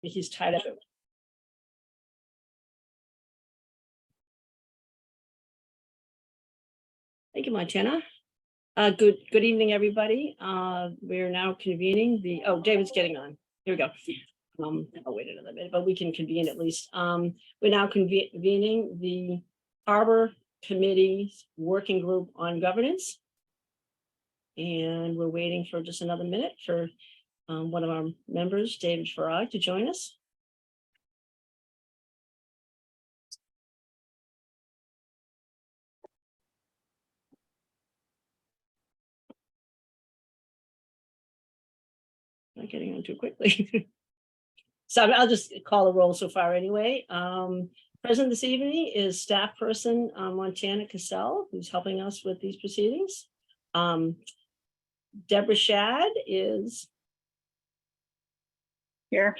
He's tied up. Thank you, Montana. Good evening, everybody. We're now convening the, David's getting on. Here we go. I'll wait another minute, but we can convene at least. We're now convening the Harbor Committee's Working Group on Governance. And we're waiting for just another minute for one of our members, David Farag, to join us. Not getting on too quickly. So I'll just call the roll so far anyway. Present this evening is staff person Montana Cassell, who's helping us with these proceedings. Deborah Shad is here.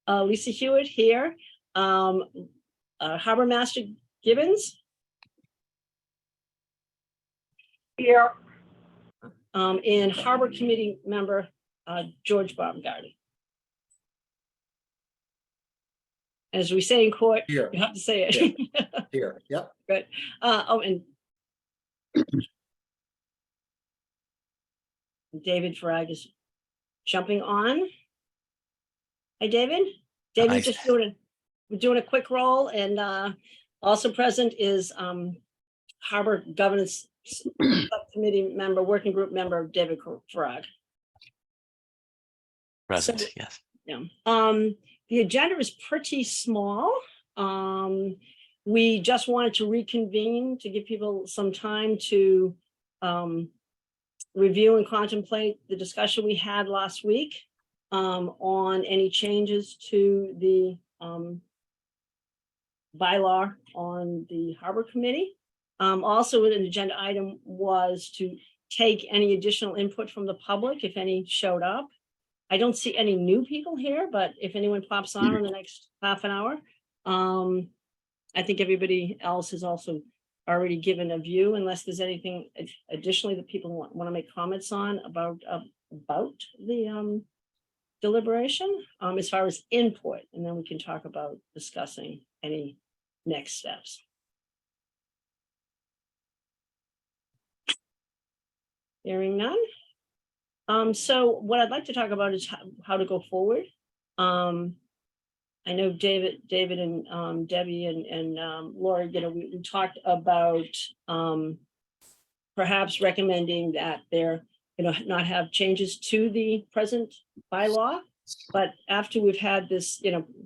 Lisa Hewitt here. Harbor Master Gibbons here. And Harbor Committee member George Baumgarten. As we say in court, here. You have to say it. Yeah. Here, yep. Good. And David Farag is jumping on. Hi, David. David's just we're doing a quick roll, and also present is Harbor Governance Subcommittee member, working group member David Farag. Present, So, yes. Yeah. The agenda is pretty small. We just wanted to reconvene to give people some time to review and contemplate the discussion we had last week on any changes to the bylaw on the Harbor Committee. Also, an agenda item was to take any additional input from the public, if any showed up. I don't see any new people here, but if anyone pops on in the next half an hour, I think everybody else has also already given a view, unless there's anything additionally that people want to make comments on about the deliberation as far as input, and then we can talk about discussing any next steps. Hearing none. So what I'd like to talk about is how to go forward. I know David and Debbie and Laura, we talked about perhaps recommending that there, not have changes to the present bylaw. But after we've had this,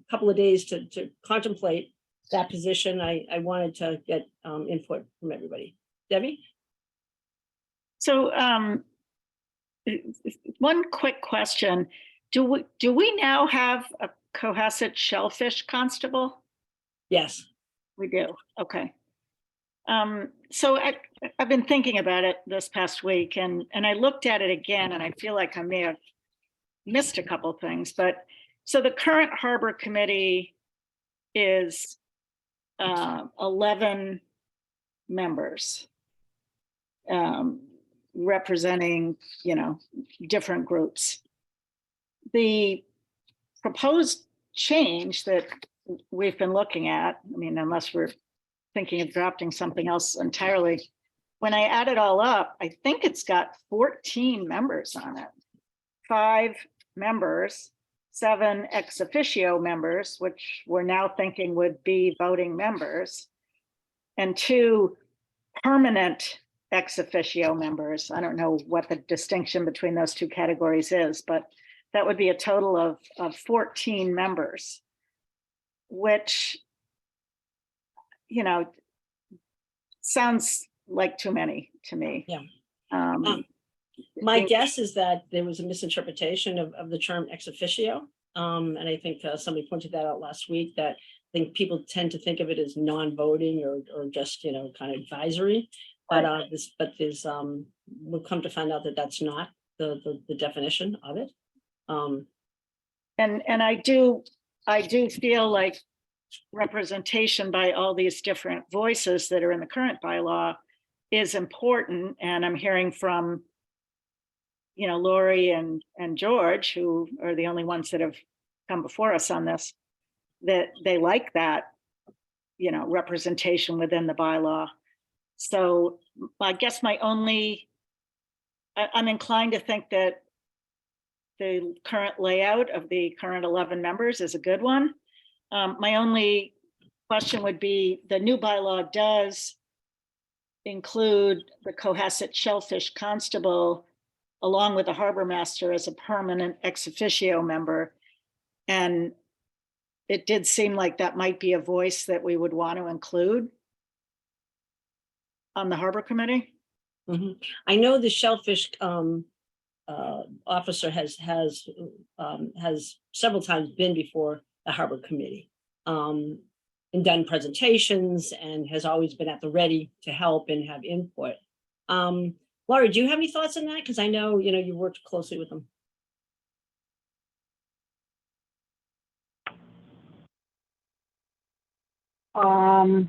couple of days to contemplate that position, I wanted to get input from everybody. Debbie? So one quick question. Do we now have a Cohasset Shellfish Constable? Yes. We do. Okay. So I've been thinking about it this past week, and I looked at it again, and I feel like I may have missed a couple things. But so the current Harbor Committee is 11 members. Representing, different groups. The proposed change that we've been looking at, unless we're thinking of drafting something else entirely, when I add it all up, I think it's got 14 members on it. 5 members, 7 ex officio members, which we're now thinking would be voting members, and 2 permanent ex officio members. I don't know what the distinction between those two categories is, but that would be a total of 14 members, which, sounds like too many to me. Yeah. My guess is that there was a misinterpretation of the term ex officio. And I think somebody pointed that out last week, that I think people tend to think of it as non-voting or just, kind of advisory. But there's we'll come to find out that that's not the definition of it. And I do feel like representation by all these different voices that are in the current bylaw is important. And I'm hearing from, Lori and George, who are the only ones that have come before us on this, that they like that, representation within the bylaw. So I guess I'm inclined to think that the current layout of the current 11 members is a good one. My only question would be, the new bylaw does include the Cohasset Shellfish Constable along with the harbor master as a permanent ex officio member. And it did seem like that might be a voice that we would want to include on the harbor committee. Mhm. I know the shellfish officer has several times been before the harbor committee and done presentations, and has always been at the ready to help and have input. Laura, do you have any thoughts on that? Because I know, you worked closely with them. I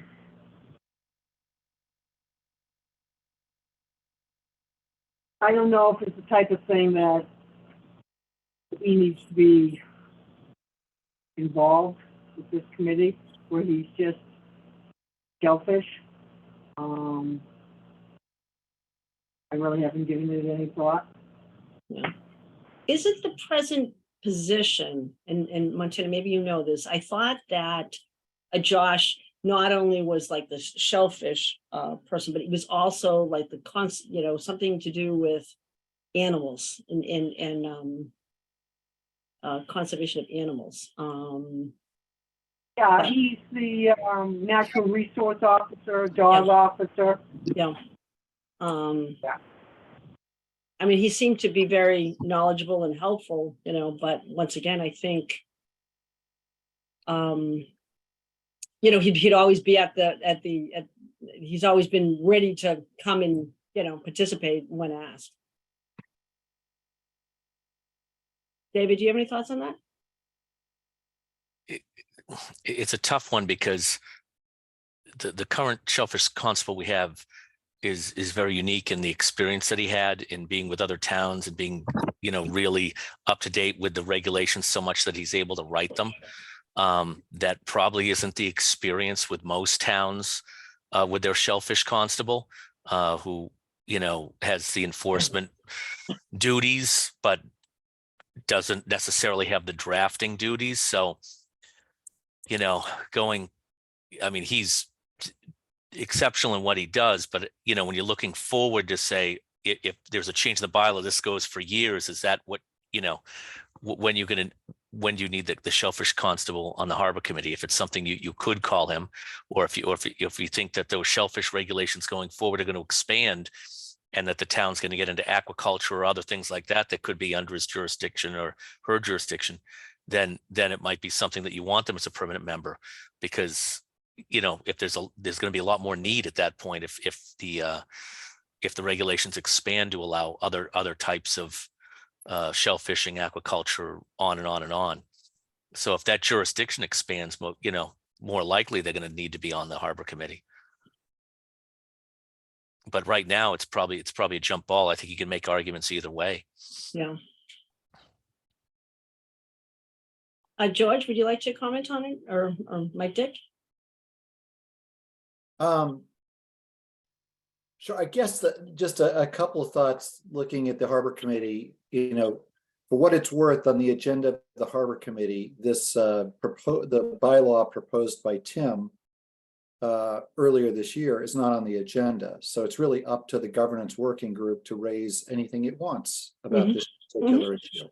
don't know if it's the type of thing that he needs to be involved with this committee, where he's just shellfish. I really haven't given it any thought. Yeah. Is it the present position, and Montana, maybe you know this, I thought that Josh not only was like the shellfish person, but he was also like the something to do with animals and conservation of animals. Yeah, he's the natural resource officer, dog officer. Yeah. Yeah. I mean, he seemed to be very knowledgeable and helpful, but once again, I think, he'd always be he's always been ready to come and, participate when asked. David, do you have any thoughts on that? It's a tough one because the current shellfish constable we have is very unique in the experience that he had in being with other towns and being, really up to date with the regulations so much that he's able to write them. That probably isn't the experience with most towns with their shellfish constable, who, has the enforcement duties, but doesn't necessarily have the drafting duties. So, he's exceptional in what he does, but when you're looking forward to say, if there's a change in the bylaw, this goes for years, is that what, when do you need the shellfish constable on the harbor committee? If it's something you could call him, or if you think that those shellfish regulations going forward are going to expand, and that the town's going to get into aquaculture or other things like that could be under his jurisdiction or her jurisdiction, then it might be something that you want them as a permanent member, because if there's going to be a lot more need at that point if the regulations expand to allow other types of shellfishing, aquaculture, on and on and on. So if that jurisdiction expands, more likely they're going to need to be on the harbor committee. But right now it's probably a jump ball. I think you can make arguments either way. Yeah. George, would you like to comment on it, or Mike Dick? Sure. I guess that just a couple of thoughts looking at the harbor committee, for what it's worth, on the agenda of the harbor committee, the bylaw proposed by Tim earlier this year is not on the agenda. So it's really up to the governance working group to raise anything it wants about this particular issue.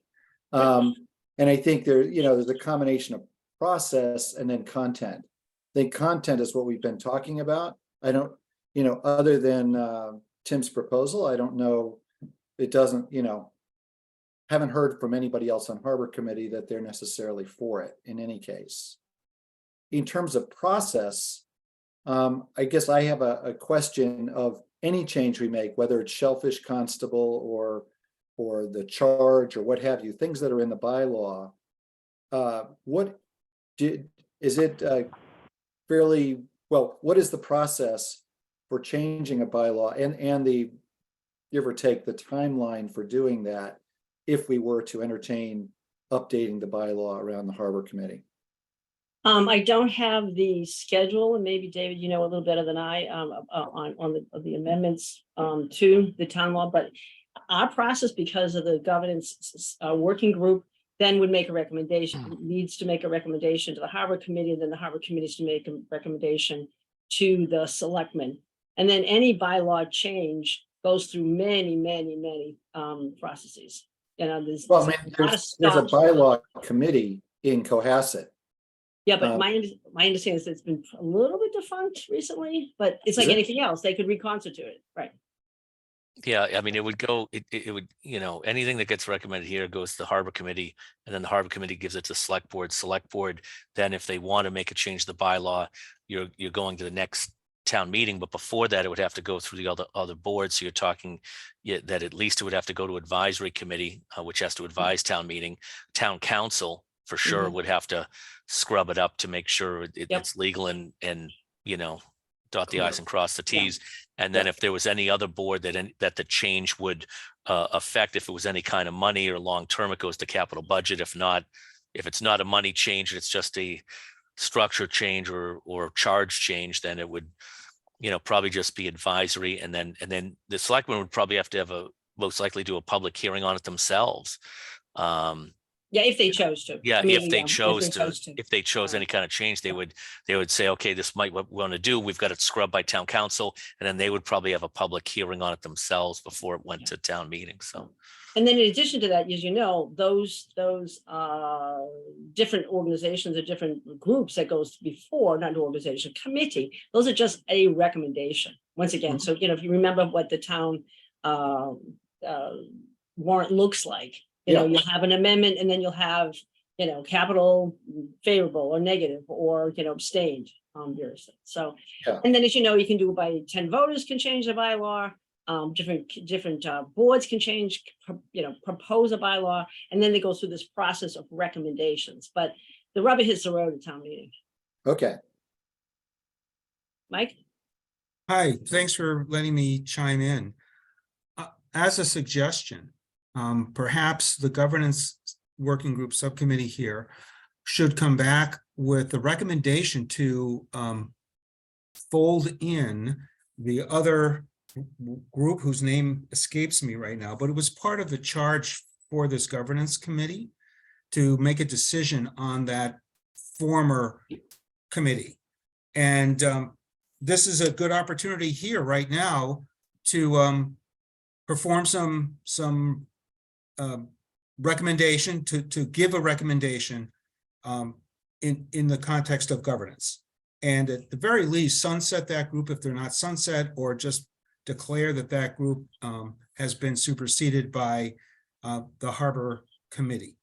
And I think there's a combination of process and then content. I think content is what we've been talking about. I don't, other than Tim's proposal, I don't know, it doesn't, haven't heard from anybody else on harbor committee that they're necessarily for it in any case. In terms of process, I guess I have a question of any change we make, whether it's shellfish constable or the charge or what have you, things that are in the bylaw. What is the process for changing a bylaw and the, give or take, the timeline for doing that if we were to entertain updating the bylaw around the harbor committee? I don't have the schedule, and maybe David, you know a little better than I, on the amendments, to the town law, but our process, because of the governance, working group, then would make a recommendation, needs to make a recommendation to the harbor committee, and then the harbor committee is to make a recommendation to the selectmen. And then any bylaw change goes through many, processes. You know, there's. Well, I mean, a lot of there's a steps. bylaw committee in Cohasset. Yeah, but Um, my understanding is it's been a little bit defunct recently, but it's Is like it? anything else, they could reconstitute it, right? Yeah, I mean, it would go, it would, anything that gets recommended here goes to the harbor committee, and then the harbor committee gives it to select board, then if they want to make a change to the bylaw, you're going to the next town meeting, but before that, it would have to go through the other boards, so you're talking that at least it would have to go to advisory committee, which has to advise town meeting, town council for sure Mhm. would have to scrub it up to make sure Yep. it's legal and dot the i's and cross the Yeah. t's. And then if there was any other board that the change would affect, if it was any kind of money or long-term, it goes to capital budget. If not, if it's not a money change, it's just a structure change or charge change, then it would, probably just be advisory. And then the selectmen would probably have to most likely do a public hearing on it themselves. Yeah, if they chose to. Yeah, I mean, if they yeah, chose to, if they chose Right. any kind of change, they Yeah. would say, okay, this might what we want to do. We've got it scrubbed by town council, and then they would probably have a public hearing on it themselves before it went Yeah. to town meeting. So, And then in addition to that, as you know, those different organizations or different groups that goes before, not an organization, committee, those are just a recommendation. Once again, so if you remember what the town warrant looks like, you'll have an amendment, and then you'll have, capital favorable or negative, or, abstained on yours. So, Yeah. and then as you know, you can do it by 10 voters can change the bylaw. Different boards can change, propose a bylaw, and then they go through this process of recommendations. But the rubber hits the road at town meeting. Okay, Mike? Hi, thanks for letting me chime in. As a suggestion, perhaps the governance working group subcommittee here should come back with a recommendation to fold in the other group whose name escapes me right now, but it was part of the charge for this governance committee to make a decision on that former committee. And this is a good opportunity here right now to perform some recommendation, to give a recommendation in the context of governance. And at the very least, sunset that group if they're not sunset, or just declare that that group has been superseded by the harbor committee.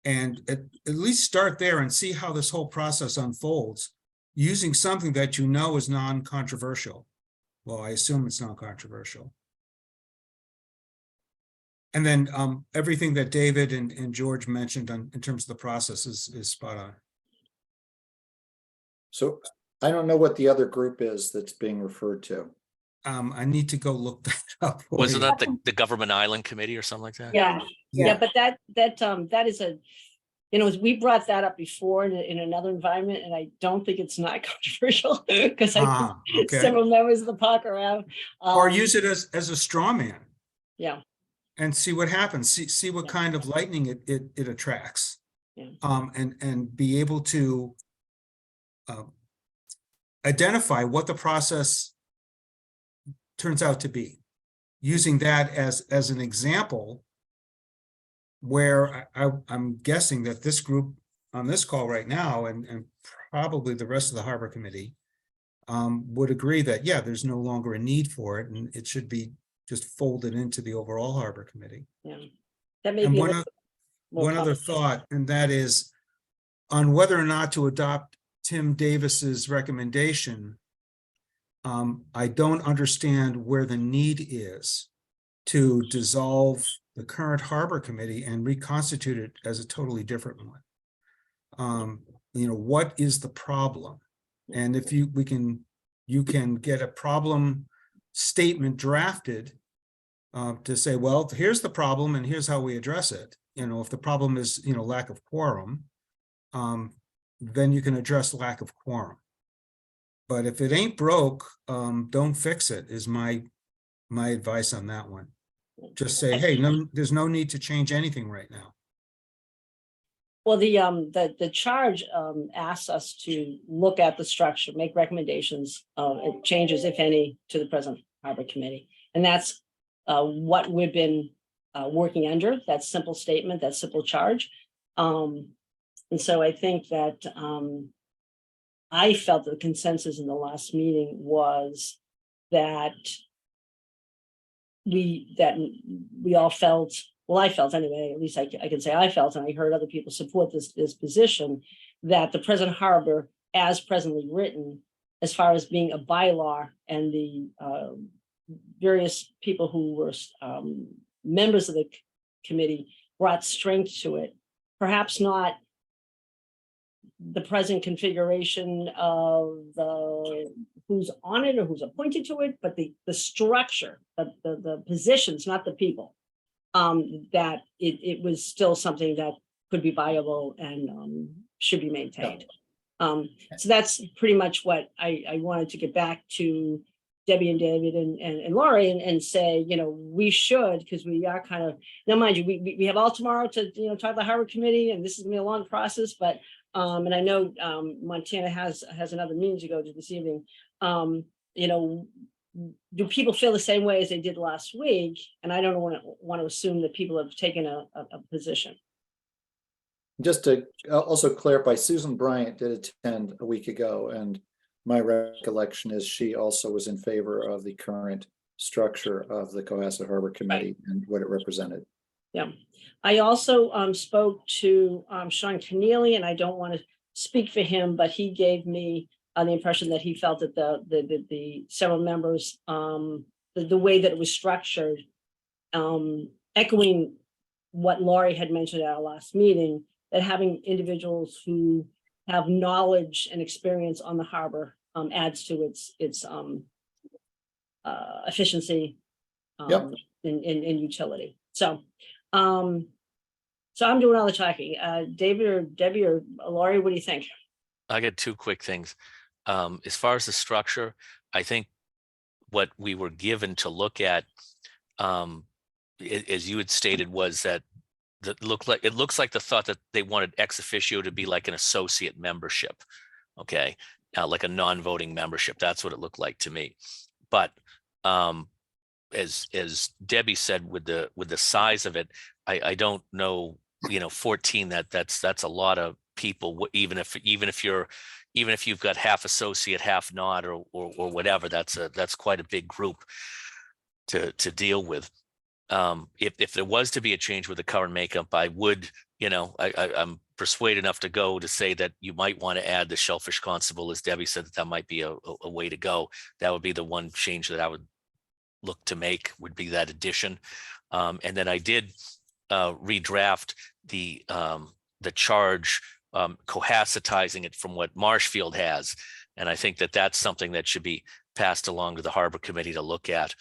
And at least start there and see how this whole process unfolds using something that is non-controversial. Well, I assume it's non-controversial. And then everything that David and George mentioned in terms of the process is spot on. so I don't know what the other group is that's being referred to. I need to go look that up. for wasn't you. that the Government Island Committee or something like that? Yeah, but that is we brought that up before in another environment, and I don't think it's not controversial, because I think Okay. several members of the Parker have. Or use it as a straw man Yeah, and see what happens. See what Yeah. kind of lightning it attracts. Yeah. And be able to identify what the process turns out to be, using that as an example where I'm guessing that this group on this call right now, and probably the rest of the harbor committee, would agree that, yeah, there's no longer a need for it, and it should be just folded into the overall harbor committee. yeah. That may And be. a one little more other complicated. thought, and that is on whether or not to adopt Tim Davis's recommendation. I don't understand where the need is to dissolve the current harbor committee and reconstitute it as a totally different one. What is the problem? And if you can get a problem statement drafted to say, well, here's the problem and here's how we address it. if the problem is, lack of quorum, then you can address lack of quorum. But if it ain't broke, don't fix it, is my advice on that one. Just say, hey, no, there's no need to change anything right now. Well, the charge asks us to look at the structure, make recommendations, changes, if any, to the present harbor committee. And that's what we've been working under, that simple statement, that simple charge. And so I think that I felt the consensus in the last meeting was that we all felt, well, I felt anyway, at least I can say I felt, and I heard other people support this position, that the present harbor, as presently written, as far as being a bylaw, and the various people who were members of the committee brought strength to it, perhaps not the present configuration of the who's on it or who's appointed to it, but the structure, the positions, not the people. That it was still something that could be viable and should be maintained. So that's pretty much what I wanted to get back to Debbie and David and Laurie and say, we should, because we are kind of, now mind you, we have all tomorrow to, talk to the Harbor Committee, and this is gonna be a long process, but and I know Montana has another meeting to go to this evening. Do people feel the same way as they did last week? And I don't want to assume that people have taken a position. Just to also clarify, Susan Bryant did attend a week ago, and my recollection is she also was in favor of the current structure of the Cohasset Harbor Committee and what it represented. Yeah, I also spoke to Sean Keneally, and I don't want to speak for him, but he gave me the impression that he felt that the several members, the way that it was structured, echoing what Laurie had mentioned at our last meeting, that having individuals who have knowledge and experience on the harbor adds to its efficiency Yep. in utility. So I'm doing all the talking. David or Debbie or Laurie, what do you think? I got two quick things. As far as the structure, I think what we were given to look at, as you had stated, was that it looks like the thought that they wanted ex officio to be like an associate membership, okay, like a non-voting membership. That's what it looked like to me. But as Debbie said, with the size of it, I don't know, 14. That's a lot of people. Even if you've got half associate, half not, or whatever, that's quite a big group to deal with. If there was to be a change with the current makeup, I would, I'm persuaded enough to go to say that you might want to add the Shellfish Constable, as Debbie said, that might be a way to go. That would be the one change that I would look to make, would be that addition. And then I did redraft the charge, cohassetizing it from what Marshfield has. And I think that that's something that should be passed along to the Harbor Committee to look at.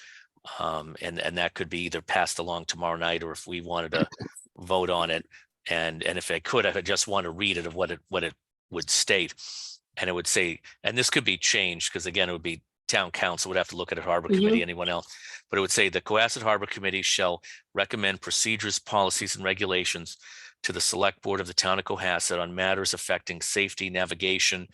And that could be either passed along tomorrow night, or if we wanted to vote on it. And if I could, I just want to read it of what it would state. And it would say, and this could be changed, because again, it would be town council would have to look at it, Harbor Committee, anyone else. But it would say the Cohasset Harbor Committee shall recommend procedures, policies, and regulations to the select board of the town of Cohasset on matters affecting safety, navigation,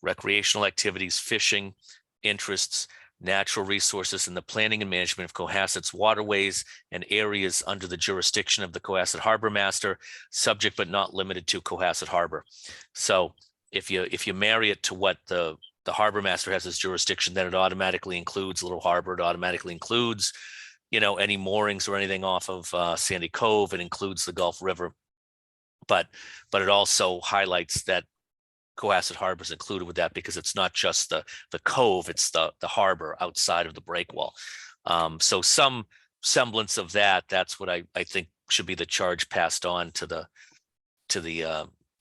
recreational activities, fishing, interests, natural resources, and the planning and management of Cohasset's waterways and areas under the jurisdiction of the Cohasset Harbor Master, subject but not limited to Cohasset Harbor. So if you marry it to what the Harbor Master has as jurisdiction, then it automatically includes Little Harbor. It automatically includes, any moorings or anything off of Sandy Cove. It includes the Gulf River. But it also highlights that Cohasset Harbor is included with that, because it's not just the cove, it's the harbor outside of the breakwall. So some semblance of that's what I think should be the charge passed on to the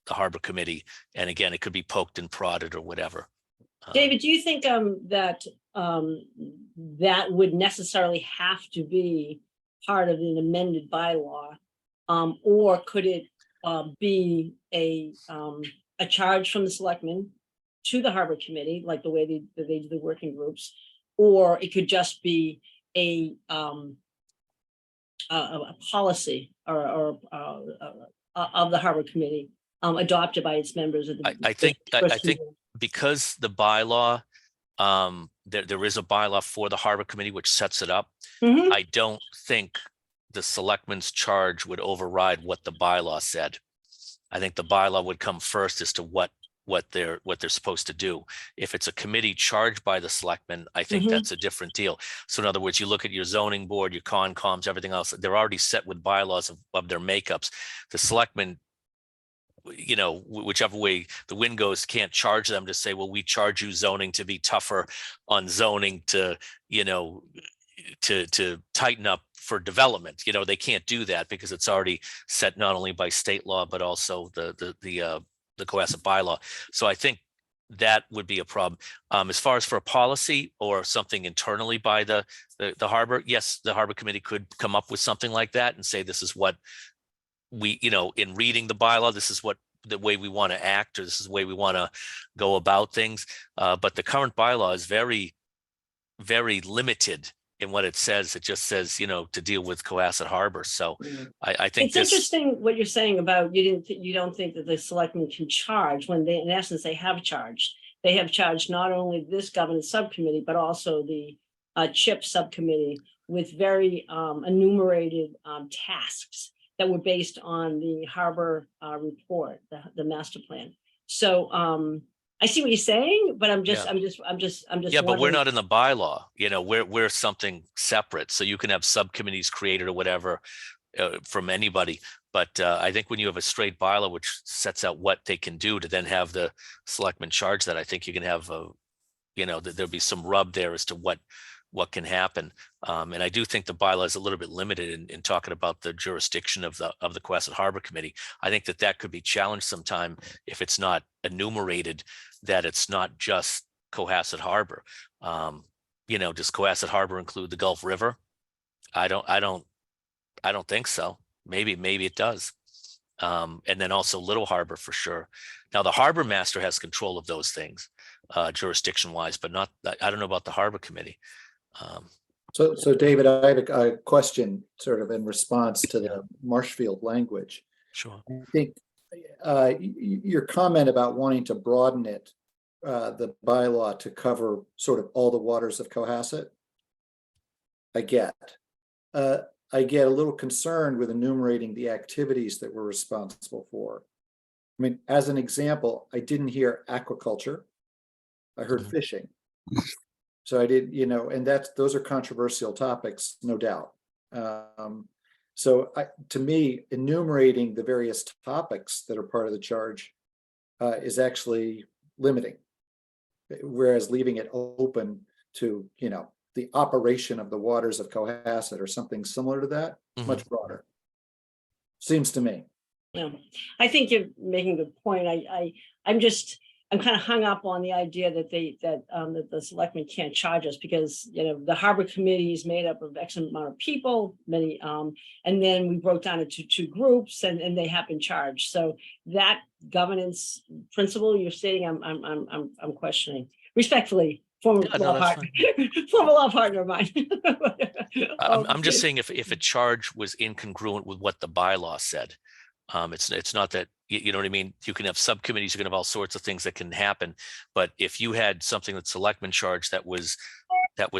Harbor Committee. And again, it could be poked and prodded or whatever. David, do you think that that would necessarily have to be part of an amended bylaw Or could it be a charge from the selectmen to the harbor committee, like the way they do the working groups? Or it could just be a policy or of the harbor committee adopted by its members. At the I think first meeting. because the bylaw, there is a bylaw for the harbor committee which sets it up. Mhm. I don't think the selectman's charge would override what the bylaw said. I think the bylaw would come first as to what they're supposed to do. If it's a committee charged by the selectmen, I think Mhm. that's a different deal. So in other words, you look at your zoning board, your concoms, everything else, they're already set with bylaws of their makeups. The selectmen, you know, whichever way the wind goes, can't charge them to say, well, we charge you zoning to be tougher on zoning to, you know, to tighten up for development. You know, they can't do that because it's already set not only by state law, but also the Cohasset bylaw. So I think that would be a problem. As far as for a policy or something internally by the harbor, yes, the harbor committee could come up with something like that and say, this is what we, you know, in reading the bylaw, this is what the way we want to act, or this is the way we want to go about things. But the current bylaw is very, very limited in what it says. It just says, you know, to deal with Cohasset Harbor. So I think It's this, interesting what you're saying about you don't think that the selectmen can charge when they, in essence, they have charged. They have charged not only this governance subcommittee, but also the CHIP subcommittee with very enumerated tasks that were based on the harbor report, the master plan. So I see what you're saying, but I'm just Yeah, but we're wondering- not in the bylaw. You know, we're something separate. So you can have subcommittees created or whatever from anybody. But I think when you have a straight bylaw which sets out what they can do to then have the selectmen charge that, I think you can have a, you know, there'll be some rub there as to what can happen. And I do think the bylaw is a little bit limited in talking about the jurisdiction of the Cohasset Harbor Committee. I think that could be challenged sometime if it's not enumerated, that it's not just Cohasset Harbor. You know, does Cohasset Harbor include the Gulf River? I don't think so. Maybe it does. And then also Little Harbor for sure. Now the harbor master has control of those things, jurisdiction wise, but not, I don't know about the harbor committee. So David, I have a question sort of in response to the Marshfield language. Sure. I think your comment about wanting to broaden it, the bylaw to cover sort of all the waters of Cohasset, I get. I get a little concerned with enumerating the activities that we're responsible for. I mean, as an example, I didn't hear aquaculture. I heard fishing. So I did, you know, and those are controversial topics, no doubt. So to me, enumerating the various topics that are part of the charge is actually limiting, whereas leaving it open to, you know, the operation of the waters of Cohasset or something similar to that, much broader. Seems to me. Yeah, I think you're making a good point. I'm kind of hung up on the idea that that the selectmen can't charge us because, you know, the harbor committee is made up of X amount of people, many, and then we broke down into two groups and they have been charged. So that governance principle you're stating, I'm questioning respectfully. Former Yeah, no, law that's partner, former law partner of mine. I'm just saying if a charge was incongruent with what the bylaw said, it's not that, you know what I mean? You can have subcommittees, you can have all sorts of things that can happen. But if you had something that selectmen charged that was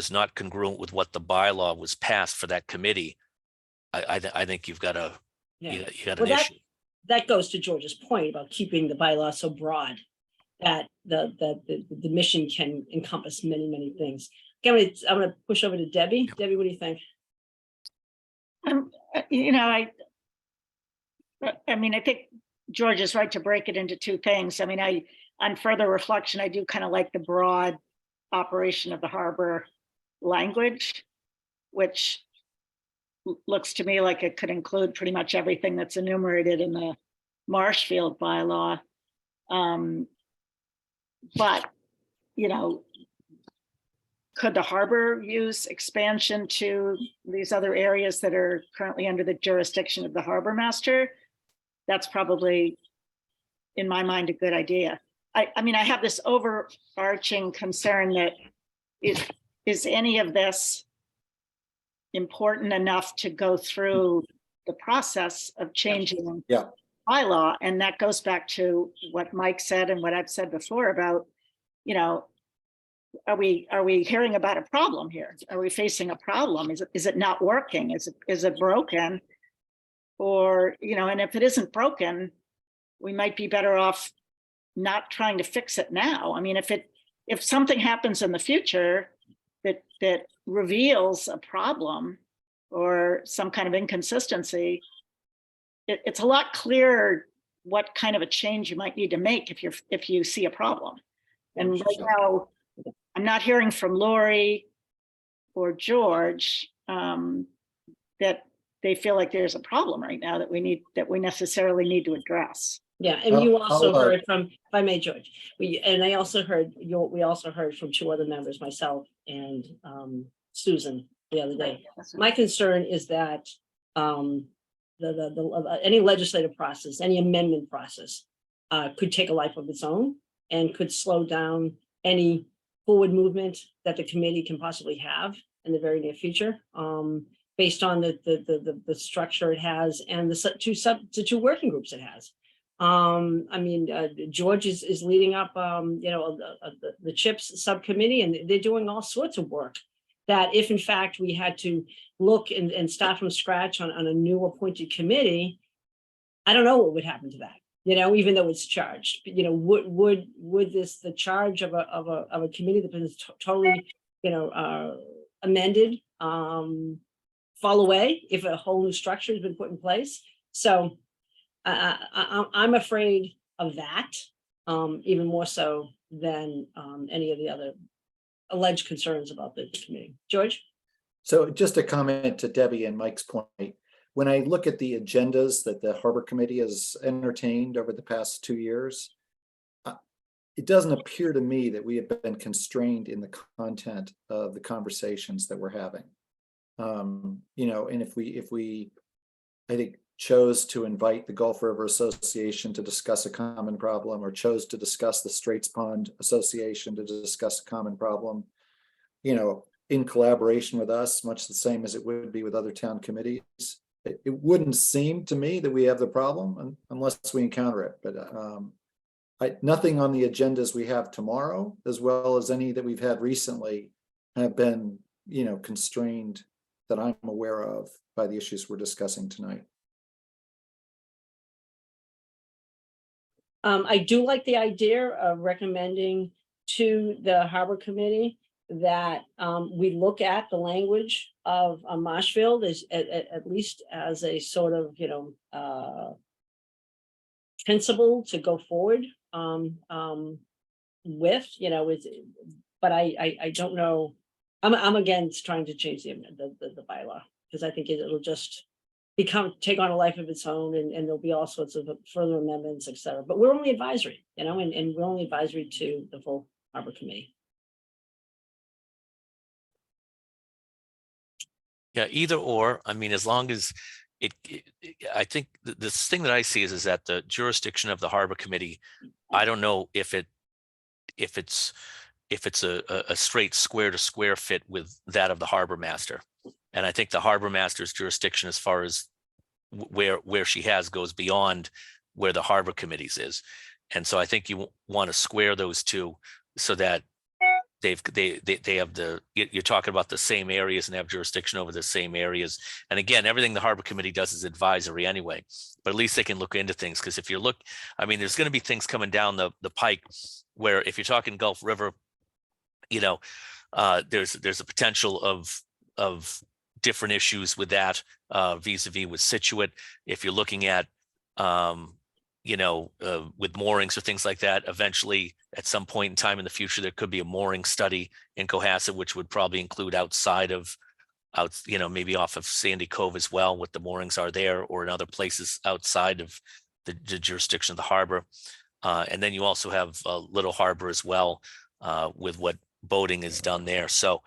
not congruent with what the bylaw was passed for that committee, I think you've got you got an issue. That goes to George's point about keeping the bylaw so broad that the mission can encompass many things. I'm gonna push over to Debbie. Debbie, what do you think? You know, I mean, I think George is right to break it into two things. I mean, on further reflection, I do kind of like the broad operation of the harbor language, which looks to me like it could include pretty much everything that's enumerated in the Marshfield bylaw. But, you know, could the harbor use expansion to these other areas that are currently under the jurisdiction of the harbor master? That's probably, in my mind, a good idea. I mean, I have this overarching concern that is any of this important enough to go through the process of changing Yeah. bylaw? And that goes back to what Mike said and what I've said before about, you know, are we hearing about a problem here? Are we facing a problem? Is it not working? Is it broken? Or, you know, and if it isn't broken, we might be better off not trying to fix it now. I mean, if something happens in the future that reveals a problem or some kind of inconsistency, it's a lot clearer what kind of a change you might need to make if you see a problem. And right now, I'm not hearing from Lori or George that they feel like there's a problem right now that we necessarily need to address. Yeah, and you also I'll, heard from, if I may, George, we also heard from two other members, myself and Susan, the other day. My concern is that any legislative process, any amendment process could take a life of its own and could slow down any forward movement that the committee can possibly have in the very near future, based on the structure it has and the two working groups it has. I mean, George is leading up, you know, the CHIPS subcommittee, and they're doing all sorts of work that if in fact we had to look and start from scratch on a new appointed committee, I don't know what would happen to that, you know, even though it's charged. You know, would the charge of a committee that is totally, you know, amended fall away if a whole new structure has been put in place? So I'm afraid of that, even more so than any of the other alleged concerns about the committee. George? So just a comment to Debbie and Mike's point. When I look at the agendas that the Harbor Committee has entertained over the past 2 years, it doesn't appear to me that we have been constrained in the content of the conversations that we're having. You know, and if we, I think, chose to invite the Gulf River Association to discuss a common problem, or chose to discuss the Straits Pond Association to discuss a common problem, you know, in collaboration with us, much the same as it would be with other town committees, it wouldn't seem to me that we have the problem unless we encounter it. But nothing on the agendas we have tomorrow, as well as any that we've had recently, have been, you know, constrained that I'm aware of by the issues we're discussing tonight. I do like the idea of recommending to the Harbor Committee that we look at the language of Marshfield as at least as a sort of, you know, principle to go forward with, you know, but I don't know. I'm against trying to change the bylaw, because I think it'll just take on a life of its own, and there'll be all sorts of further amendments, et cetera. But we're only advisory, you know, and we're only advisory to the full Harbor Committee. Yeah, either or. I mean, as long as I think the thing that I see is that the jurisdiction of the Harbor Committee, I don't know if it's a straight square to square fit with that of the Harbor Master. And I think the Harbor Master's jurisdiction, as far as where she has, goes beyond where the Harbor Committee's is. And so I think you want to square those two so that they have you're talking about the same areas and have jurisdiction over the same areas. And again, everything the Harbor Committee does is advisory anyway, but at least they can look into things. Because if you look, I mean, there's going to be things coming down the pike where, if you're talking Gulf River, you know, there's a potential of different issues with that vis-a-vis with Situate. If you're looking at, you know, with moorings or things like that, eventually at some point in time in the future, there could be a mooring study in Cohasset, which would probably include you know, maybe off of Sandy Cove as well, what the moorings are there, or in other places outside of the jurisdiction of the harbor. And then you also have Little Harbor as well, with what boating is done there. So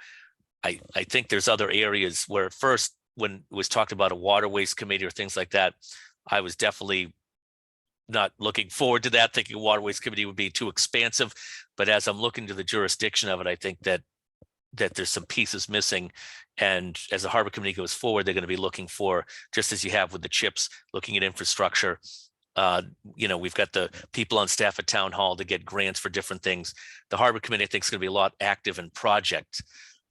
I think there's other areas where at first, when it was talked about a waterways committee or things like that, I was definitely not looking forward to that, thinking a waterways committee would be too expansive. But as I'm looking to the jurisdiction of it, I think that there's some pieces missing. And as the harbor committee goes forward, they're going to be looking for, just as you have with the CHIPS, looking at infrastructure. We've got the people on staff at town hall to get grants for different things. The harbor committee, I think, is going to be a lot active in project,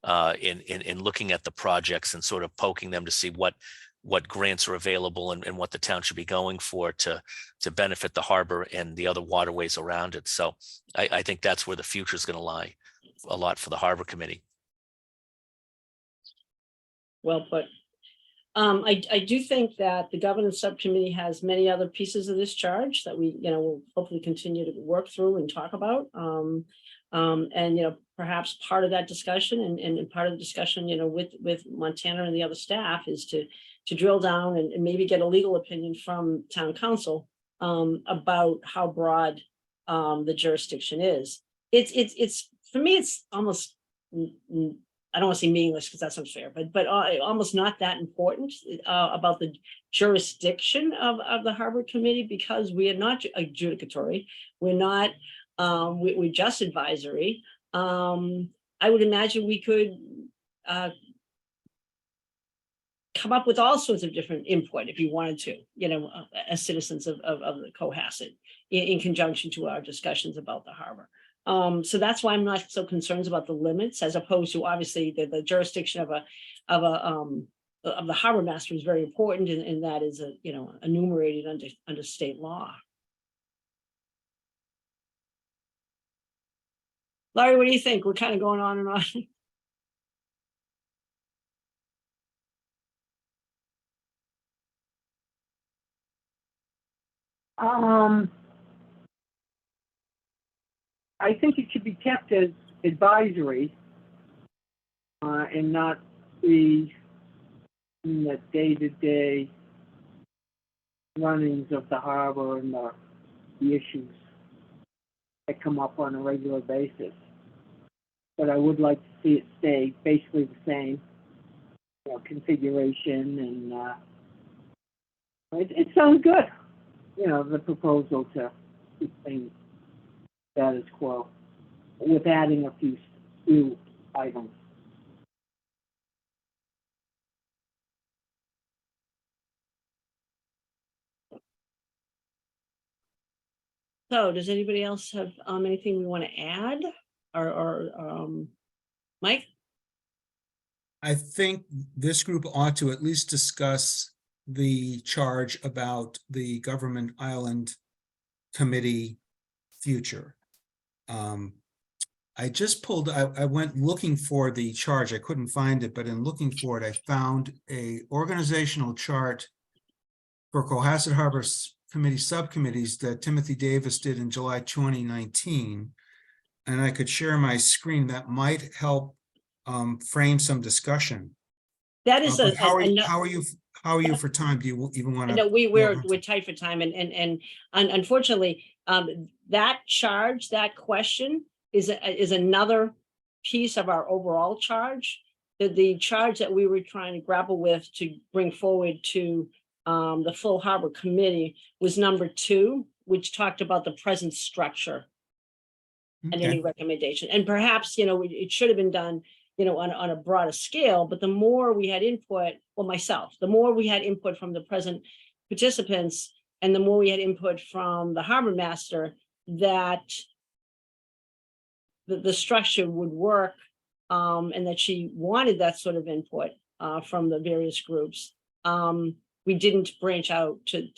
in looking at the projects and sort of poking them to see what grants are available and what the town should be going for to benefit the harbor and the other waterways around it. So I think that's where the future is going to lie a lot for the harbor committee. Well put. I do think that the governance subcommittee has many other pieces of this charge that we, will hopefully continue to work through and talk about. And perhaps part of that discussion and part of the discussion, with Montana and the other staff is to drill down and maybe get a legal opinion from town council about how broad the jurisdiction is. It's for me, it's almost, I don't want to say meaningless because that's unfair, but almost not that important about the jurisdiction of the harbor committee, because we are not adjudicatory. We're not, we're just advisory. I would imagine we could come up with all sorts of different input if you wanted to, as citizens of the Cohasset in conjunction to our discussions about the harbor. So that's why I'm not so concerned about the limits, as opposed to obviously the jurisdiction of the harbor master is very important, and that is enumerated under state law. Larry, what do you think? We're kind of going on and on. I think it should be kept as advisory and not be in the day-to-day runnings of the harbor and the issues that come up on a regular basis. But I would like to see it stay basically the same, configuration, and it sounds good, the proposal to keep things status quo with adding a few new items. So does anybody else have anything we want to add, or Mike? I think this group ought to at least discuss the charge about the Government Island Committee future. I just pulled, I went looking for the charge. I couldn't find it, but in looking for it, I found a organizational chart for Cohasset Harbor Committee subcommittees that Timothy Davis did in July 2019. And I could share my screen. That might help frame some discussion. That is How are you for time? Do you even want to? No, we're tight for time, and unfortunately, that charge, that question is another piece of our overall charge. The charge that we were trying to grapple with to bring forward to the full harbor committee was number 2, which talked about the present structure and any recommendation. And perhaps, it should have been done, on a broader scale, but the more we had input, the more we had input from the present participants, and the more we had input from the harbor master, that the structure would work, and that she wanted that sort of input from the various groups. We didn't branch out to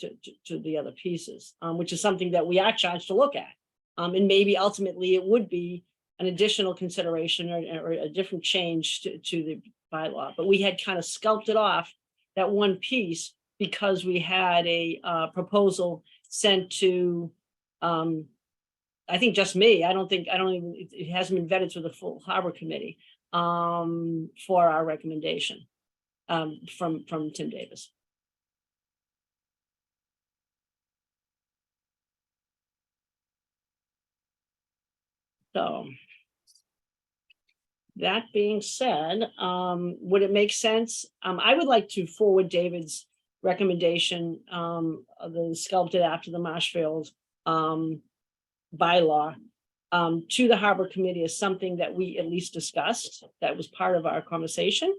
the other pieces, which is something that we are charged to look at. And maybe ultimately it would be an additional consideration or a different change to the bylaw. But we had kind of sculpted off that one piece because we had a proposal sent to, I think just me. It hasn't been vetted through the full harbor committee for our recommendation from Tim Davis. So that being said, would it make sense? I would like to forward David's recommendation, of the sculpted after the Marshfield, bylaw, to the Harbor Committee as something that we at least discussed, that was part of our conversation.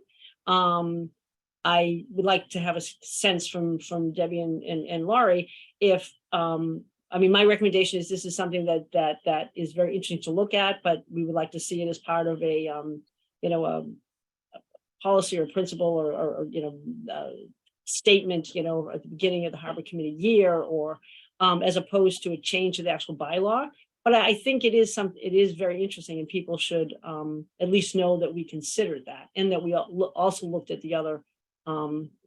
I would like to have a sense from Debbie and Laurie if, I mean, my recommendation is this is something that is very interesting to look at, but we would like to see it as part of a, you know, a policy or principle or you know, statement, you know, at the beginning of the Harbor Committee year, or as opposed to a change to the actual bylaw. But I think it is very interesting, and people should at least know that we considered that, and that we also looked at the other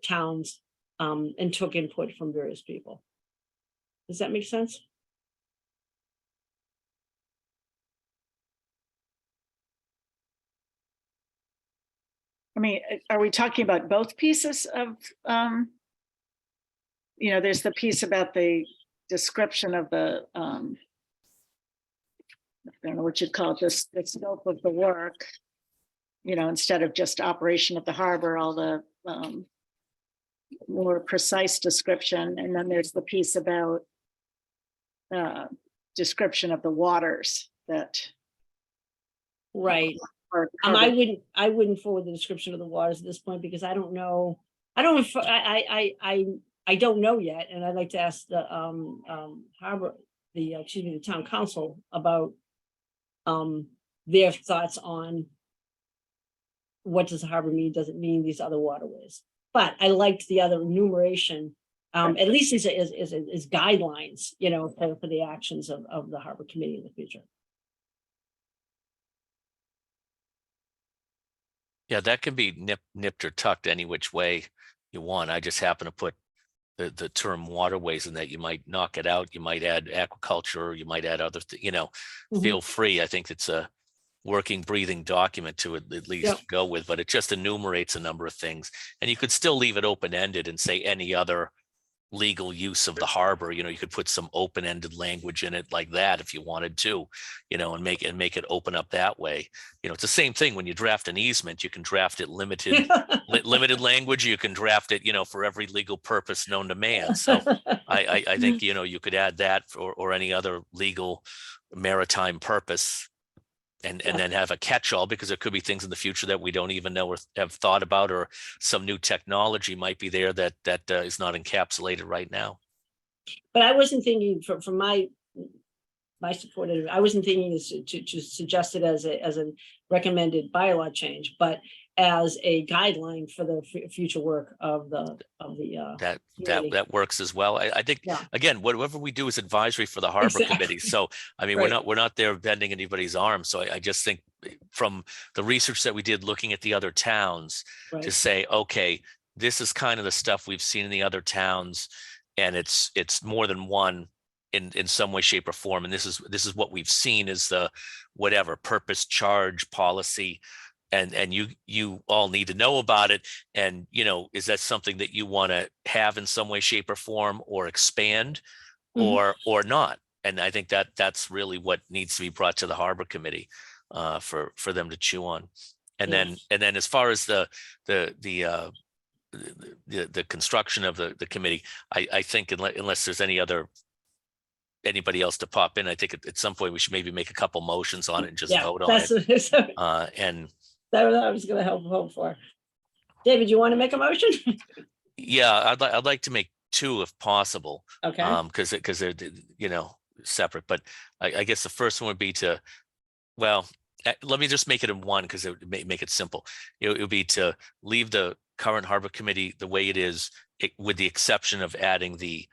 towns and took input from various people. Does that make sense? I mean, are we talking about both pieces of, you know, there's the piece about the description of the, I don't know what you'd call it, the scope of the work, you know, instead of just operation of the harbor, all the more precise description. And then there's the piece about description of the waters that Right. are I wouldn't forward the description of the waters at this point, because I don't know. I don't know yet, and I'd like to ask the harbor, excuse me, the town council about their thoughts on what does the harbor mean? Does it mean these other waterways? But I liked the other enumeration, at least as guidelines, you know, for the actions of the Harbor Committee in the future. Yeah, that can be nipped or tucked any which way you want. I just happen to put the term waterways in that. You might knock it out. You might add aquaculture, or you might add other, you know, Mhm. feel free. I think it's a working, breathing document to at least Yep. go with, but it just enumerates a number of things. And you could still leave it open-ended and say any other legal use of the harbor. You know, you could put some open-ended language in it like that if you wanted to, you know, and make it open up that way. You know, it's the same thing when you draft an easement. You can draft it limited language. You can draft it, you know, for every legal purpose known to man. So I think, you know, you could add that or any other legal maritime purpose, and then have a catch-all, because there could be things in the future that we don't even know or have thought about, or some new technology might be there that is not encapsulated right now. But I wasn't thinking from my support, I wasn't thinking to suggest it as a recommended bylaw change, but as a guideline for the future work of the committee. That works as well. I think, Yeah. again, whatever we do is advisory for the harbor committee. Exactly. So I mean, Right. we're not there bending anybody's arm. So I just think from the research that we did looking at the other towns, to Right. say, okay, this is kind of the stuff we've seen in the other towns, and it's more than one in some way, shape, or form. And this is what we've seen is the whatever purpose, charge, policy. And you all need to know about it. And, you know, is that something that you want to have in some way, shape, or form, or expand, Mhm. or not? And I think that's really what needs to be brought to the harbor committee for them to chew on. And Yeah. then as far as the construction of the committee, I think unless there's anybody else to pop in, I think at some point we should maybe make a couple motions on it and just Yeah, vote on it. that's And that I was going to hope for. David, you want to make a motion? yeah, I'd like to make two if possible, Okay. because they're, you know, separate. But I guess the first one would be to, well, let me just make it in one, because it would make it simple. It would be to leave the current harbor committee the way it is, with the exception of adding the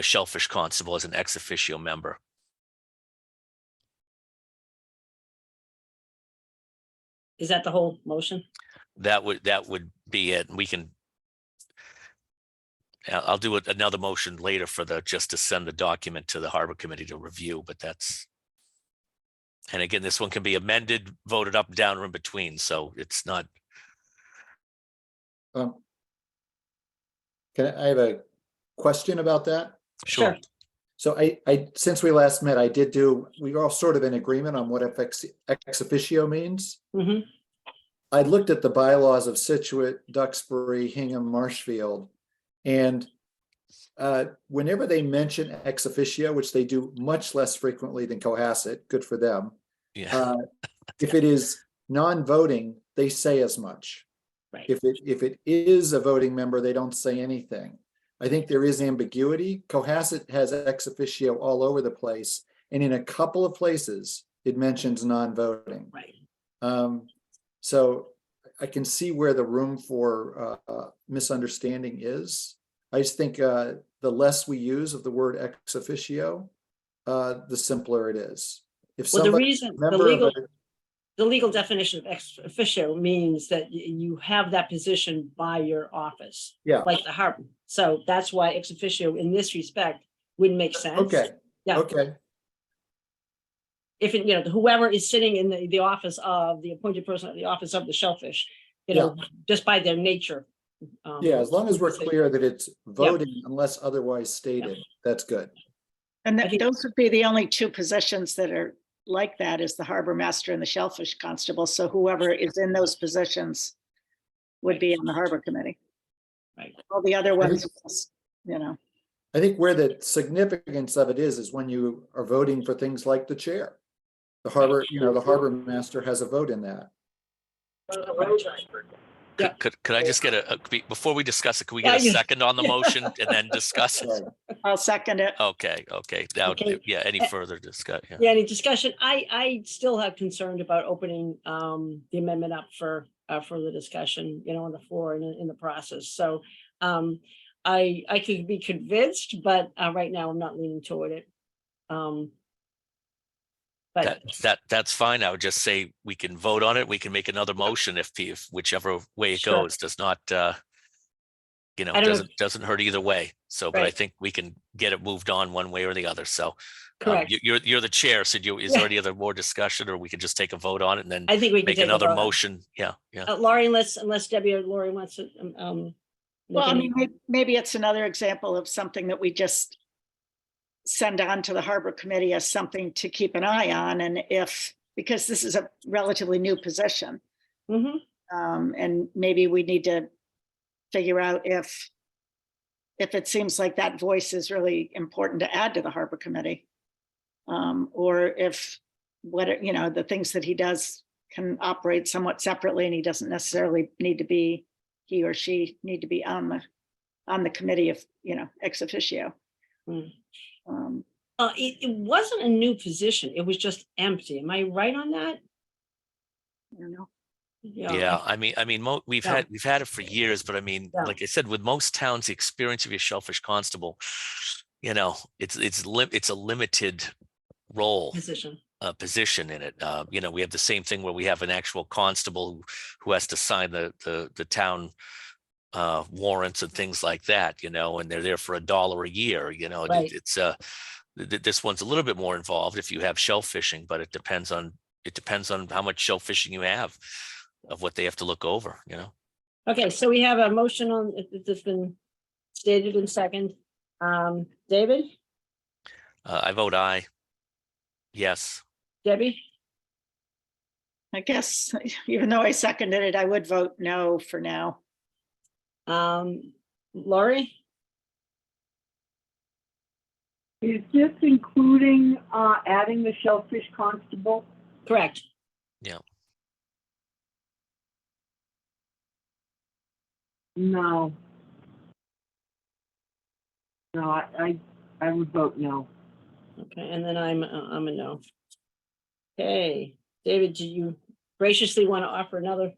shellfish constable as an ex officio member. Is that the whole motion? That would be it. We can. I'll do another motion later for just to send the document to the harbor committee to review, but that's. And again, this one can be amended, voted up, down, or in between, so it's not. I have a question about that? Sure. So since we last met, we were all sort of in agreement on what ex officio means. Mhm. I looked at the bylaws of Situate, Duxbury, Hingham, Marshfield, and whenever they mention ex officio, which they do much less frequently than Cohasset, good for them. Yeah. If it is non-voting, they say as much. Right. If it is a voting member, they don't say anything. I think there is ambiguity. Cohasset has ex officio all over the place, and in a couple of places, it mentions non-voting. Right. So I can see where the room for misunderstanding is. I just think the less we use of the word ex officio, the simpler it is. If Well, the somebody, reason, member of the legal definition of ex officio means that you have that position by your office. Yeah. Like the harbor. So that's why ex officio in this respect wouldn't make sense. Okay, Yeah. okay, If it, whoever is sitting in the office of the appointed person, the office of the shellfish, just by their nature. yeah, as long as we're clear that it's Yeah. voting unless otherwise stated, that's good. And I think- those would be the only two positions that are like that, is the harbor master and the shellfish constable. So whoever is in those positions would be on the harbor committee. Right. All the other ones, I think where the significance of it is when you are voting for things like the chair. The harbor, the harbor master has a vote in that. Yeah. Could I just get before we discuss it, could we Yeah, get a you- second on the motion and then discuss it? Right. I'll second it. Okay, now, Okay. yeah, any further discussion? Yeah, any discussion? I still have concerned about opening the amendment up for further discussion, on the floor and in the process. So I could be convinced, but right now I'm not leaning toward it. But That's fine. I would just say we can vote on it. We can make another motion if whichever way it Sure. goes does not, I don't know. doesn't hurt either way. So, but I Right. think we can get it moved on one way or the other. So correct. you're the chair. So is there any other more discussion, or we could just take a vote on it and then I think we can make take a another vote. motion? Yeah. Laurie, unless Debbie or Laurie wants to. Well, I make mean, maybe it's another example of something that we just send on to the harbor committee as something to keep an eye on. And because this is a relatively new position, Mhm. and maybe we need to figure out if it seems like that voice is really important to add to the harbor committee. Or if the things that he does can operate somewhat separately, and he doesn't necessarily he or she need to be on the committee of, ex officio. Mm. Um, It wasn't a new position. It was just empty. Am I right on that? I don't know. Yeah, I mean, we've Yeah. had it for years, but I mean, Yeah. like I said, with most towns, the experience of your shellfish constable, it's a limited role. Position. Position in it. We have the same thing where we have an actual constable who has to sign the town warrants and things like that, and they're there for $1 a year. Right. It's this one's a little bit more involved if you have shell fishing, but it depends on how much shell fishing you have, of what they have to look over. Okay, so we have a motion on, it's been stated in second. David, I vote aye. Yes. Debbie, I guess, even though I seconded it, I would vote no for now. Laurie, Is this including adding the shellfish constable? correct. No. No, I would vote no. Okay, and then I'm a no. Okay, David, do you graciously want to offer another?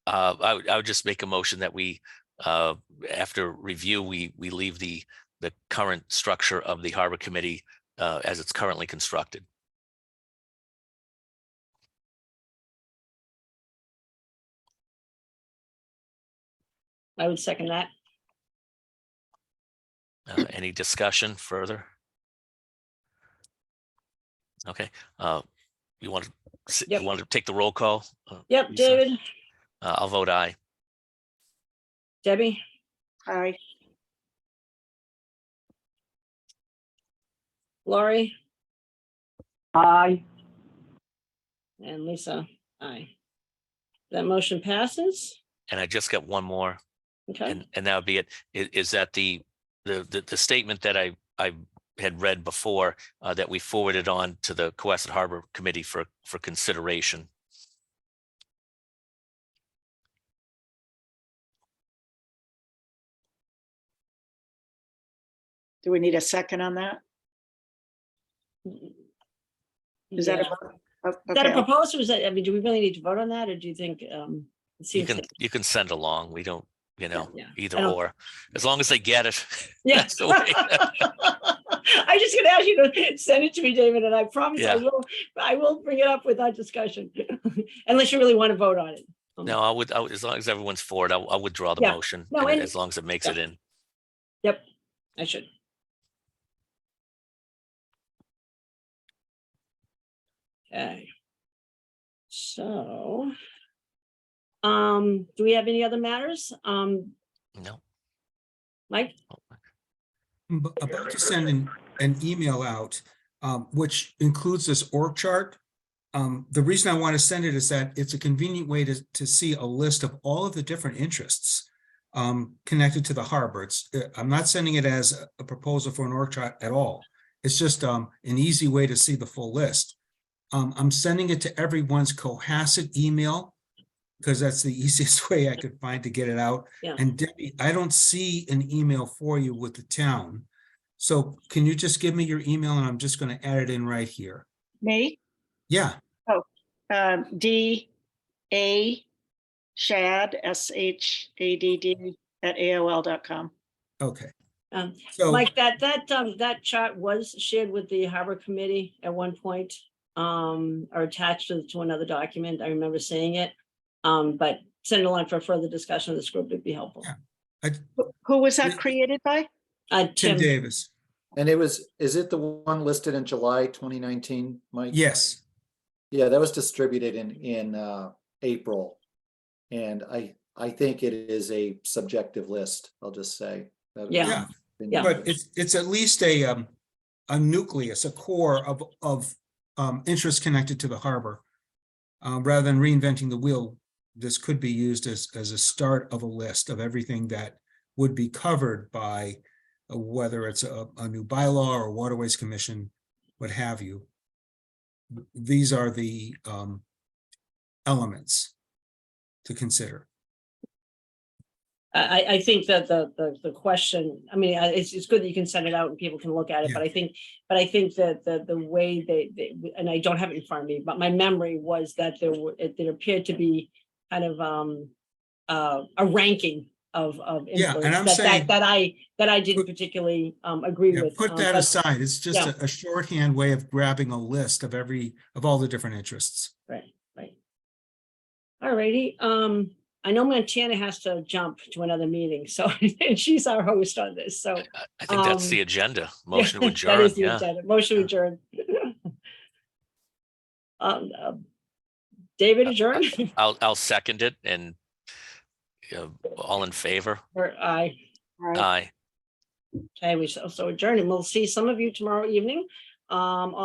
I would just make a motion that we, after review, we leave the current structure of the harbor committee as it's currently constructed. I would second that. Any discussion further? Okay, you want Yep. to take the roll call? Yep, Lisa? David, I'll vote aye. Debbie, Aye. Lori, Aye. and Lisa, aye. That motion passes. And I just got one more, Okay, and that would be it. Is that the statement that I had read before, that we forwarded on to the Cohasset Harbor Committee for consideration. Do we need a second on that? Is that Yeah. a, Is that a okay, proposal? Is that, I mean, do we really need to vote on that, or do you think, it You seems can, like- you can send along. We don't, yeah. either I don't- or, as long as they get it. Yeah. That's the way. I just gonna ask you to send it to me, David, and I promise Yeah. I will bring it up with our discussion. Unless you really want to vote on it. No, I would, as long as everyone's for it, I would draw the Yeah. motion, No, and and- as long as it makes yeah. it in. Yep, I should. Okay. So. Do we have any other matters? No. Mike? I'm about to send an email out, which includes this org chart. The reason I want to send it is that it's a convenient way to see a list of all of the different interests connected to the harbor. I'm not sending it as a proposal for an org chart at all. It's just an easy way to see the full list. I'm sending it to everyone's Cohasset email because that's the easiest way I could find to get it out. Yeah. And Debbie, I don't see an email for you with the town. So can you just give me your email and I'm just going to add it in right here? me, Yeah, D A Shad, SHADD @AOL.com. okay. Um, So, Mike, that chart was shared with the Harbor Committee at one point, or attached to another document. I remember seeing it. But send it along for further discussion of this group would be helpful. Yeah. Who was that Yeah. created by? Tim Tim, Davis, And is it the one listed in July 2019, Mike? yes, Yeah, that was distributed in April. And I think it is a subjective list, I'll just say. That Yeah. was- Yeah. but it's at least a nucleus, a core of interests connected to the harbor. Rather than reinventing the wheel, this could be used as a start of a list of everything that would be covered by whether it's a new bylaw or Waterways Commission, what have you. These are the elements to consider. I think that the question, I mean, it's good that you can send it out and people can look at it, Yeah. but I think that the way they, and I don't have it in front of me, but my memory was that there appeared to be kind of a ranking of Yeah, and influence I'm saying- that I didn't particularly agree Yeah, with. put that but- aside. It's just yeah. a shorthand way of grabbing a list of all the different interests. Right. All righty, I know Montana has to jump to another meeting, so and she's our host on this, so. I think that's the Um, agenda. Motion to Yeah, adjourn, That is the yeah. agenda. Motion Yeah. adjourned. David adjourn, I'll second it, and all in favor? or I, Right. Aye. okay, we shall so adjourn, and we'll see some of you tomorrow evening. Also.